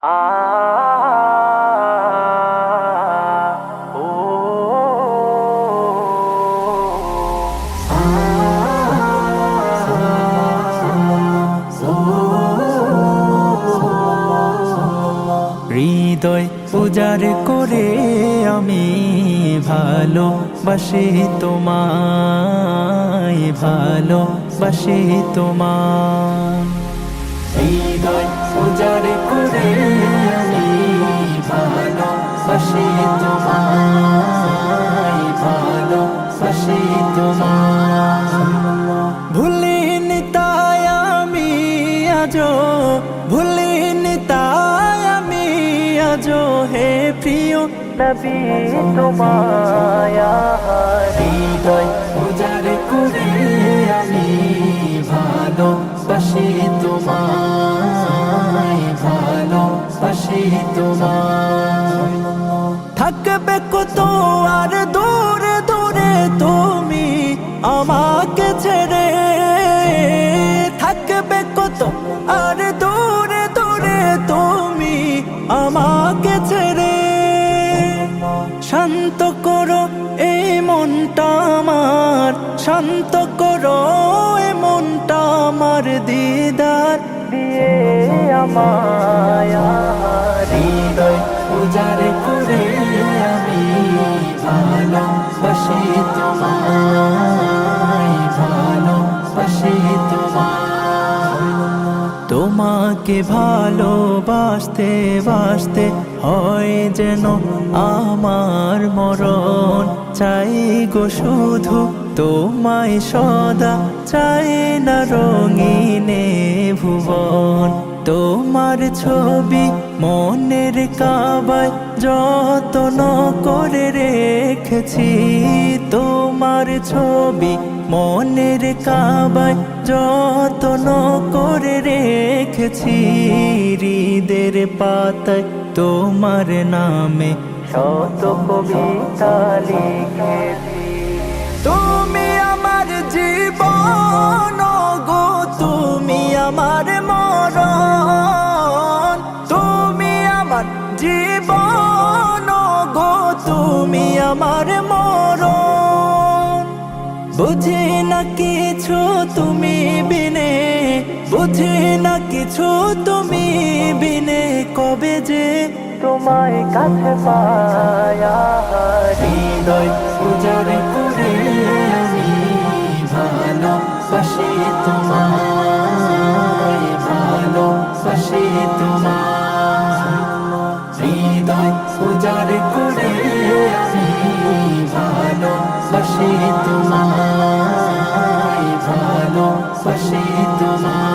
হৃদয় উজাড় করে আমি ভালোবাসি তোমায়, ভালোবাসি তোমায়। হৃদয় উজাড় করে আমি ভালোবাসি তোমায়, ভালোবাসি তোমায়। ভুলিনি তাই আমি আজো, ভুলিনি তাই আমি আজো হে প্রিয় নবী তোমায়। হৃদয় উজাড় করে আমি ভালোবাসি তোমায়, ভালোবাসি তোমায়। থাকবে কত আর দূরে দূরে তুমি আমাকে ছেড়ে, থাকবে কত আর দূরে দূরে তুমি আমাকে ছেড়ে। শান্ত করো এই মনটা আমার, শান্ত করো এই মনটা আমার, দিদার দিয়ে আমায়। হৃদয় উজাড় করে আমি ভালোবাসি তোমায়, ভালোবাসি তোমায়। তোমাকে ভালোবাসতে বাসতে হয় যেন আমার মরণ, চাই গো শুধু তোমায় সদা, চাই না রঙিনে ভুবন। তোমার ছবি মনের কাবায় যত্ন করে রেখেছি, তোমার ছবি মনের কাবায় যত্ন করে রেখেছি। হৃদের পাতায় তোমার নামে শত কবিতা লিখেছি। তুমি আমার জীবন গো, তুমি আমার মরণ, তুমি আমার জীবন গো, তুমি আমার মরণ। বুঝি না কিছু তুমি বিনে, বুঝি না কিছু তুমি বিনে, কবে যে তোমায় কাছে পায়া। হৃদয় উজাড় করে আমি ভালোবাসি তোমায়, ভালোবাসি তোমায়। হৃদয় উজাড় করে আমি ভালোবাসি তোমায়, ভালোবাসি তোমায়।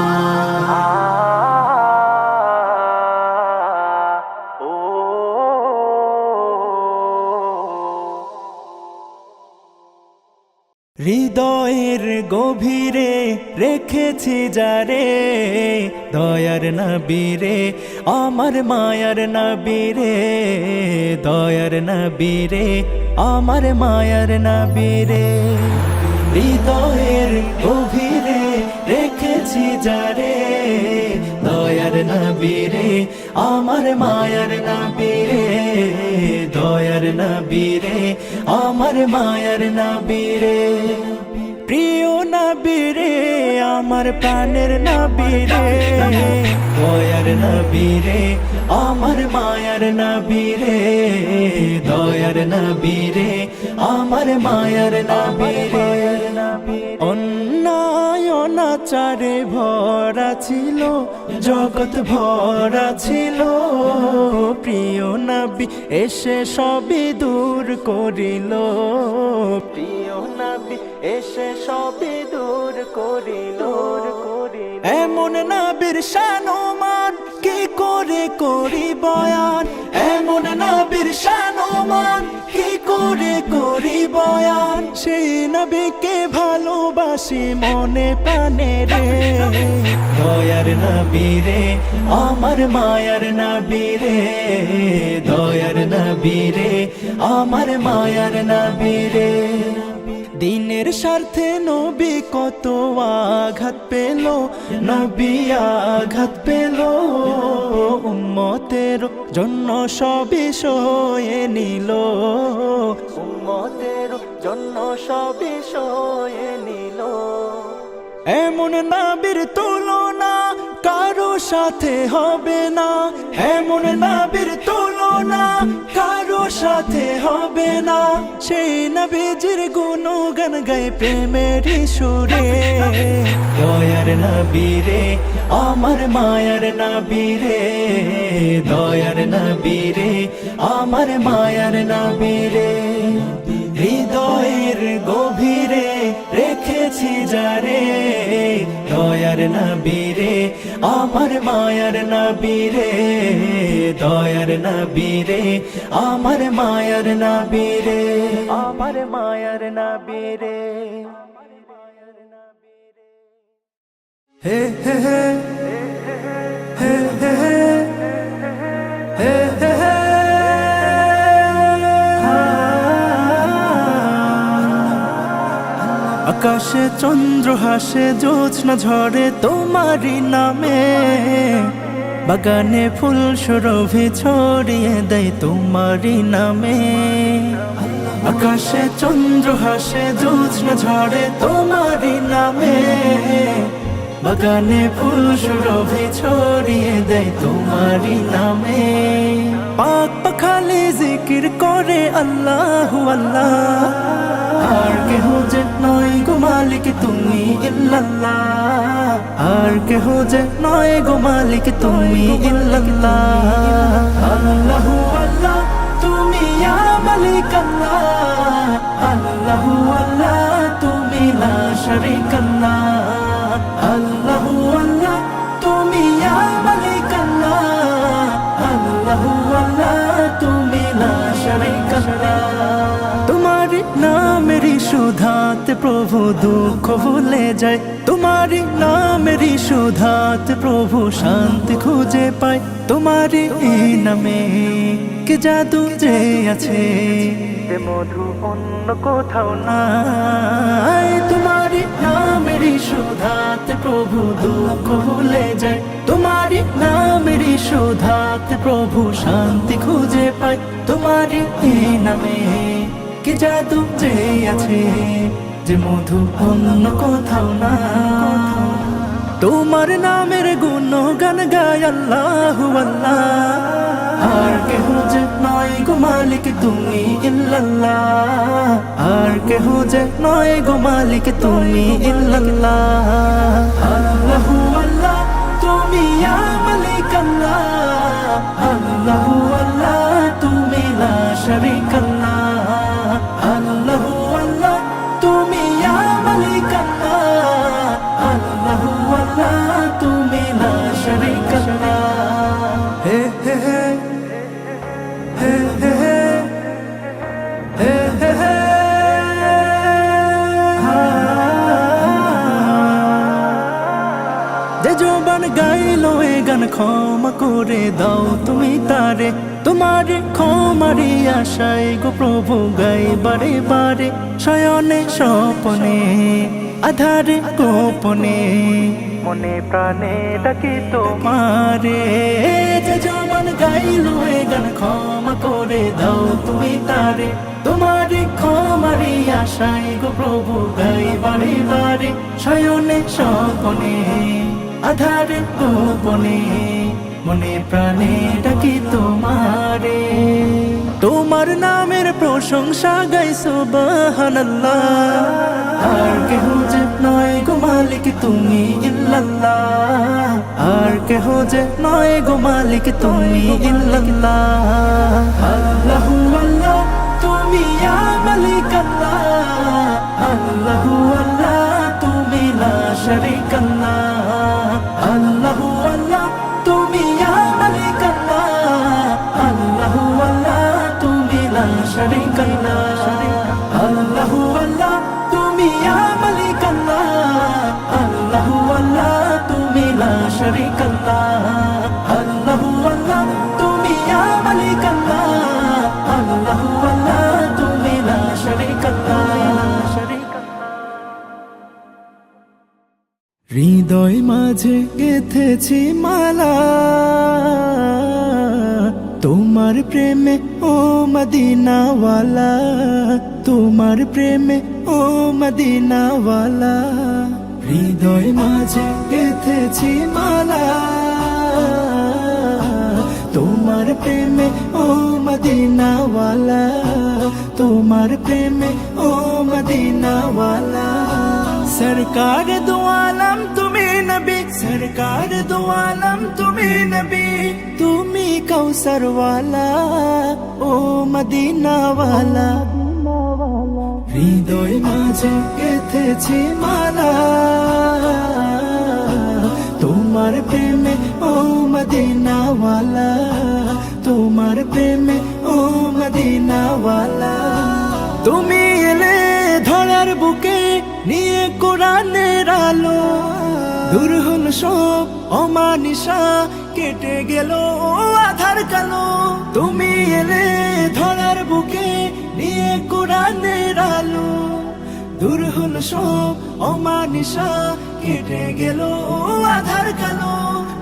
হৃদয়ের গভীরে রেখেছি যারে, দয়ার নবীরে আমার মায়ার নবীরে, দয়ার নবীরে আমার মায়ার নবীরে। হৃদয়ের গভীরে রেখেছি যারে, দয়ার নবীরে আমার মায়ার নবীরে, দয়ার নবীরে আমার মায়ার নবীরে। প্রিয় নবীরে আমার প্রাণের নবীরে, দয়ার নবীরে আমার মায়ার নবীরে, দয়ার নবীরে আমার মায়ার নবীরে। অন্যায় অনাচারে ভরা ছিল জগৎ, ভরা ছিল, প্রিয় নবী এসে সবই দূর করিল, প্রিয় নবী এসে সবই দূর করিল। এমন নবীর শানমান কি করে করি বয়ান, এমন নবীর শানমান কি করে করি বয়ান। সেই নবীকে ভালোবাসি মনে প্রাণে রে, দয়ার নবীরে আমার মায়ার নবীরে, দয়ার নবীরে আমার মায়ার নবীরে। দিনের স্বার্থে নবী কত আঘাত পেল, নবী আঘাত পেল, উম্মতের জন্য সবই সয়ে নিল, উম্মতের জন্য সবই সয়ে নিল। এমন নবীর তুলনা কারো সাথে হবে না, এমন নবীর তুলনা কারো সাথে হবে না। সেই নবীজির গুণগান গায় প্রেমের সুরে, দয়ার নবী রে আমার মায়ার নবী রে, দয়ার নবী রে আমার মায়ার নবী রে। হৃদয়ের গভীরে রেখেছি যারে, দয়ার নবী রে আমার মায়ার নবী রে, দয়ার নবী রে আমার মায়ার নবী রে, আমার মায়ার নবী রে। হে হে হে হে হে হে হে হে। আকাশে চন্দ্র হাসে, জ্যোৎস্না ঝরে তোমারই নামে, বাগানে ফুল সুরভি ছড়িয়ে দেয় তোমারই নামে। আকাশে চন্দ্র হাসে, জ্যোৎস্না ঝরে তোমারই নামে, বাগানে ফুল সুরভি ছড়িয়ে দেয় তোমারই নামে। পাক পাখালি জিকির করে আল্লাহু আল্লাহ, আর কেহ যে নয় গো মালিক তুমি ইল্লাল্লাহ, আর কেহ যে নয় গো মালিক তুমি ইল্লাল্লাহ। আল্লাহু আল্লাহ তুমি ইয়া মালিক আল্লাহ, আল্লাহু আল্লাহ তুমি লা শারীক আল্লাহ, আল্লাহু আল্লাহ তুমি ইয়া মালিক আল্লাহ, আল্লাহু আল্লাহ তুমি লা শারীক আল্লাহ। তোমারি নামেরই সুধাতে প্রভু দুঃখ ভুলে যায়, তোমারি নামেরই সুধাতে প্রভু শান্তি খুঁজে পায়। তোমারি এই নামে কে জাদু যে আছে, যে মধু অন্য কোথাও নাই। তোমারি নামেরই সুধাতে প্রভু দুঃখ ভুলে যায়, তোমারি নামেরই সুধাতে প্রভু শান্তি খুঁজে পায়। তোমারি এই নামে কি জাদু যে আছে, যে মধু অন্য কোথাও না। তোমার নামের গুণগান গায় আল্লাহু আল্লাহ, আর কেহ যে নয় গো মালিক তুমি ইল্লাল্লাহ, আর কেহ যে নয় গো মালিক তুমি ইল্লাল্লাহ। আল্লাহু আল্লাহ তুমি ইয়া মালিক আল্লাহ, আল্লাহু আল্লাহ তুমি লা শারীক আল্লাহ, আল্লাহু আল্লাহ তুমি ইয়া মালিক আল্লাহ, আল্লাহু আল্লাহ তুমি লা শারীক আল্লাহ। হে হে হে হে হে হে হে হে। যে জবান গাইলো এ গান ক্ষমা করে দাও তুমি তারে, তোমার ক্ষমারি আশায় গো প্রভু গাই বারে বারে। শয়নে স্বপনে আধারে গোপনে মনে প্রাণে ডাকি তোমারে। যে জবান গাইলো এ গান ক্ষমা করে দাও তুমি তারে, তোমার ক্ষমারি আশায় গো প্রভু গাই বারে বারে। শয়নে স্বপনে আধারে গোপনে মনে প্রাণে ডাকি তোমারে। তোমার নামের প্রশংসা গাই সুবহানাল্লাহ, আর কেহ যে নয় গো মালিক তুমি ইল্লাল্লাহ, আর কেহ যে নয় গো মালিক তুমি ইল্লাল্লাহ। আল্লাহু আল্লাহ তুমি ইয়া মালিক আল্লাহ, আল্লাহু আল্লাহ তুমি লা শারীক আল্লাহ, আল্লাহু আল্লাহ তুমি ইয়া মালিক আল্লাহ, আল্লাহু আল্লাহ তুমি লা শারীক আল্লাহ, আল্লাহু আল্লাহ তুমি ইয়া মালিক আল্লাহ, আল্লাহু আল্লাহ তুমি লা শারীক আল্লাহ, আল্লাহু আল্লাহ তুমি ইয়া মালিক আল্লাহ, আল্লাহু আল্লাহ তুমি লা শারীক আল্লাহ। মাঝে গেঁথেছি মালা, তোমার প্রেমে ও মদিনাওয়ালা, তোমার প্রেমে ও মদিনাওয়ালা। হৃদয় মাঝে গেঁথেছি মালা, তোমার প্রেমে ও মদিনাওয়ালা, তোমার প্রেমে ও মদিনাওয়ালা। সরকার দো আলম তুমি নবী, সরকার দো আলম তুমি নবী, তুমি কৌসর ওয়ালা ও মদিনাওয়ালা। হৃদয় মাঝে গেঁথেছি মালা, তোমার প্রেমে ও মদিনাওয়ালা, তোমার প্রেমে ও মদিনাওয়ালা। তুমি এলে ধরার বুকে নিয়ে কোরআনের আলো, দূর হল সব অমানিসা, কেটে গেল আধার কালো। তুমি এলে ধরার বুকে নিয়ে কোরআনের আলো, দূর হল সব অমানিসা, কেটে গেল আধার কালো।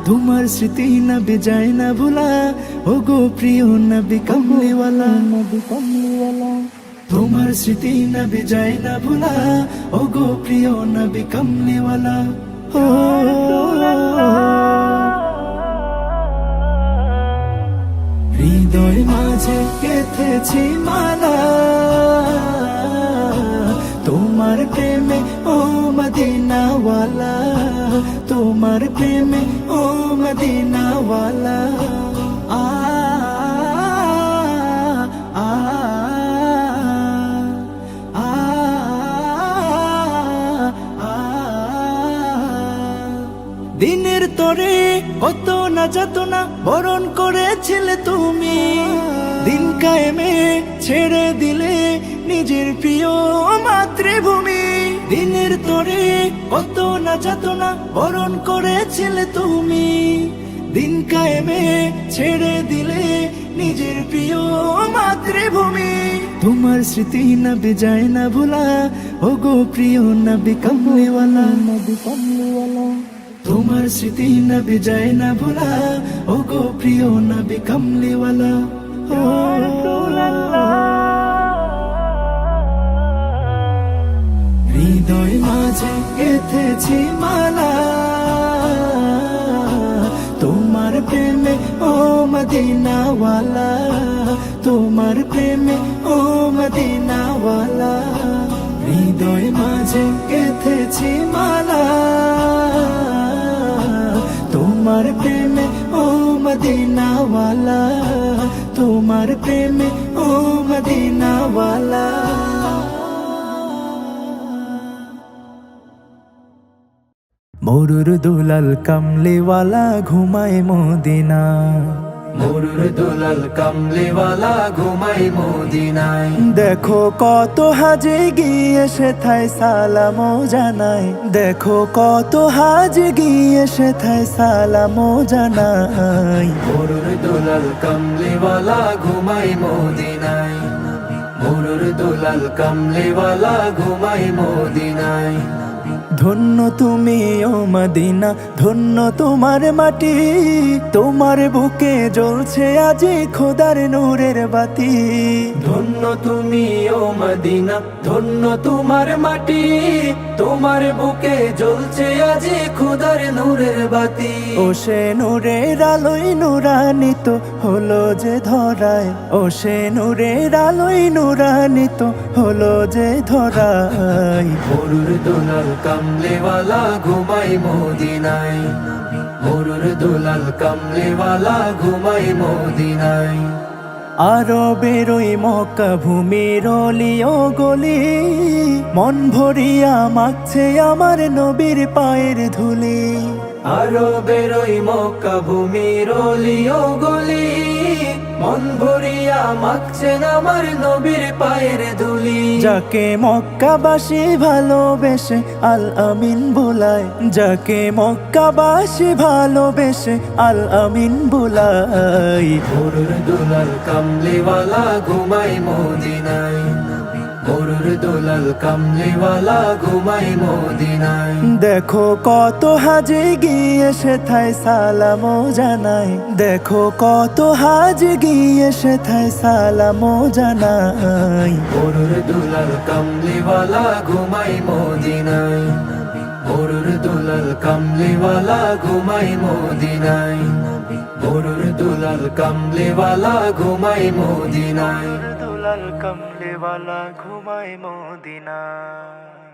তোমার স্মৃতি নবী যায় না ভুলা, ও গো প্রিয় নবী কমলিওয়ালা, নবী কমলিওয়ালা। তোমার স্মৃতি নবী যায় না ভুলা, ও গো প্রিয় নবী কমলিওয়ালা। ও হৃদয় মাঝে গেঁথেছি মালা, তোমার প্রেমে ও মদিনাওয়ালা, তোমার প্রেমে ও মদিনাওয়ালা। আ আ আ আ দিনের তরে কত না যাতনা বরণ করেছিলে তুমি, দিন কায়েমে ছেড়ে দিলে নিজের প্রিয় মাতৃভূমি। দিনের তরে কত না যাতনা বরণ করেছিলে তুমি, দিন কায়েমে ছেড়ে দিলে নিজের প্রিয় মাতৃভূমি। তোমার স্মৃতি নবী যায় না ভুলা, ও গো প্রিয় নবী কমলিওয়ালা, নবী কমলিওয়ালা। তোমার স্মৃতি নবী যায় না ভুলা, ও গো প্রিয় নবী কমলিওয়ালা। ও হৃদয় মাঝে গেঁথেছি মালা, তোমার প্রেমে ও মদিনাওয়ালা, তোমার প্রেমে ও মদিনাওয়ালা। হৃদয় মাঝে গেঁথেছি মালা, তোমার প্রেমে ও মদিনাওয়ালা, তোমার প্রেমে ও মদিনাওয়ালা। মরুর দুলাল কামলিওয়ালা ঘুমায় মদিনা, মরুর দুলাল কামলিওয়ালা ঘুমাই মদিনায়। দেখো কত হাজি গিয়ে সেথায় সালাম জানাই, দেখো কত হাজি গিয়ে সেথায় সালাম জানাই। মরুর দুলাল কামলিওয়ালা ঘুমাই মদিনায়, মরুর দুলাল কামলিওয়ালা ঘুমাই মদিনায়। ধন্য তুমি ও মদিনা, ধন্য তোমার মাটি, তোমার বুকে জ্বলছে আজি খোদার নূরের বাতি। ধন্য তুমি ও মদিনা, ধন্য তোমার মাটি, তোমার বুকে জ্বলছে আজি খোদার নূরের বাতি। ও সে নূরের আলোয় নূরান্বিত হলো যে ধরায়, ও সে নূরের আলোয় নূরান্বিত হলো যে ধরায়। মরুর দুলাল কামলিওয়ালা ঘুমাই মদিনায়, মরুর দুলাল কামলিওয়ালা ঘুমাই মদিনায়। আরো বেরোই মক্কা ভূমির অলি ও গলি, মন ভরিয়া মাখছে আমার নবীর পায়ের ধুলি। আরো বেরোই মক্কা ভূমির অলি ও গলি, মন ভরিয়া মাখছেন আমার নবীর পায়ের ধুলি। যাকে মক্কাবাসী ভালোবেসে আল আমিন বুলায়, যাকে মক্কাবাসী ভালোবেসে আল আমিন বুলায়। মরুর দুলাল কামলিওয়ালা ঘুমাই মদিনায়, গরুর দুলাল কামলিওয়ালা ঘুমাই মদিনায়। দেখো কত হাজি গিয়ে সেথায় সালামো জানাই, দেখো কত হাজি গিয়ে সেথায় সালামো জানাই। গরুর দুলাল কামলিওয়ালা ঘুমাই মদিনায়, গরুর দুলাল কামলিওয়ালা ঘুমাই মদিনায়, গরুর দুলাল কামলিওয়ালা ঘুমাই মদিনায়। দুলাল কামলিওয়ালা ঘুমাই মদিনায়।